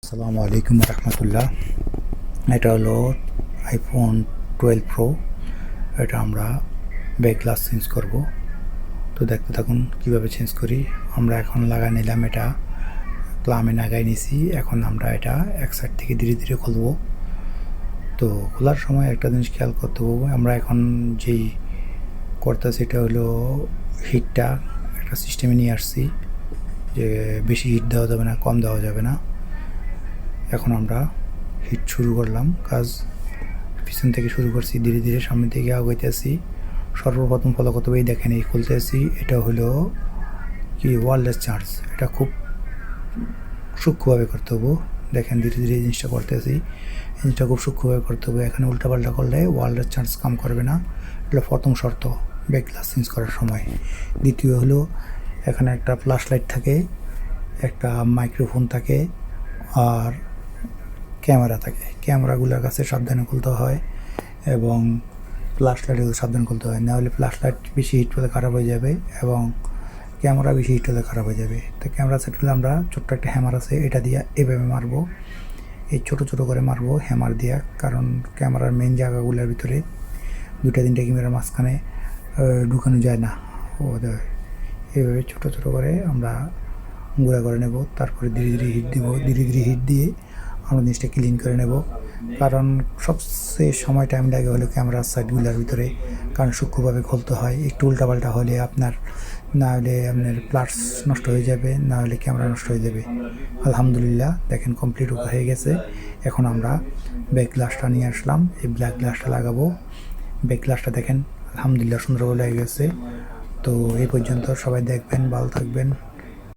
আসসালামু আলাইকুম রহমতুল্লাহ। এটা হলো আইফোন 12 প্রো। এটা আমরা ব্যাক গ্লাস চেঞ্জ করব। তো দেখতে থাকুন কিভাবে চেঞ্জ করি। আমরা এখন লাগাই নিলাম, এটা প্লামে লাগাই নিছি। এখন আমরা এটা এক সাইড থেকে ধীরে ধীরে খুলবো। তো খোলার সময় একটা জিনিস খেয়াল করতে হবে, আমরা এখন যেই করতেছি এটা হলো হিটটা একটা সিস্টেমে নিয়ে আসছি, যে বেশি হিট দেওয়া যাবে না, কম দেওয়া যাবে না। এখন আমরা হিট শুরু করলাম, কাজ পিছন থেকে শুরু করছি, ধীরে ধীরে সামনের দিকে আগাইতেছি। সর্বপ্রথম ফলো করতে হবে, দেখেন এই খুলতেছি, এটা হলো কি ওয়্যারলেস চার্জ। এটা খুব সূক্ষ্মভাবে করতে হবে। দেখেন ধীরে ধীরে এই জিনিসটা করতেছি, জিনিসটা খুব সূক্ষ্মভাবে করতে হবে। এখানে উল্টাপাল্টা করলে ওয়্যারলেস চার্জ কাম করবে না। এটা প্রথম শর্ত ব্যাক গ্লাস চেঞ্জ করার সময়। দ্বিতীয় হলো, এখানে একটা ফ্ল্যাশ লাইট থাকে, একটা মাইক্রোফোন থাকে, আর ক্যামেরা থাকে। ক্যামেরাগুলোর কাছে সাবধানে খুলতে হয় এবং ফ্ল্যাশ লাইটগুলো সাবধানে খুলতে হয়, নাহলে ফ্ল্যাশ লাইট বেশি হিট হলে খারাপ হয়ে যাবে এবং ক্যামেরা বেশি হিট হলে খারাপ হয়ে যাবে। তো ক্যামেরা সেট হলে আমরা ছোট্ট একটা হ্যামার আছে, এটা দিয়ে এভাবে মারবো, এই ছোটো ছোটো করে মারবো হ্যামার দিয়ে, কারণ ক্যামেরার মেন জায়গাগুলোর ভিতরে দুটা তিনটা ক্যামেরার মাঝখানে ঢুকানো যায় না। এইভাবে ছোটো ছোটো করে আমরা গুঁড়া করে নেব। তারপরে ধীরে ধীরে হিট দিব, ধীরে ধীরে হিট দিয়ে আমরা জিনিসটা ক্লিন করে নেব। কারণ সবচেয়ে সময় টাইম লাগে হলো ক্যামেরার সাইডগুলোর ভিতরে, কারণ সূক্ষ্মভাবে খুলতে হয়। একটু উল্টাপাল্টা হলে আপনার, না হলে আপনার প্লাস নষ্ট হয়ে যাবে, না হলে ক্যামেরা নষ্ট হয়ে যাবে। আলহামদুলিল্লাহ, দেখেন কমপ্লিট হয়ে গেছে। এখন আমরা ব্যাক গ্লাসটা নিয়ে আসলাম, এই ব্ল্যাক গ্লাসটা লাগাবো। ব্যাক গ্লাসটা দেখেন আলহামদুলিল্লাহ সুন্দরভাবে লেগে গেছে। তো এই পর্যন্ত সবাই দেখবেন, ভালো থাকবেন।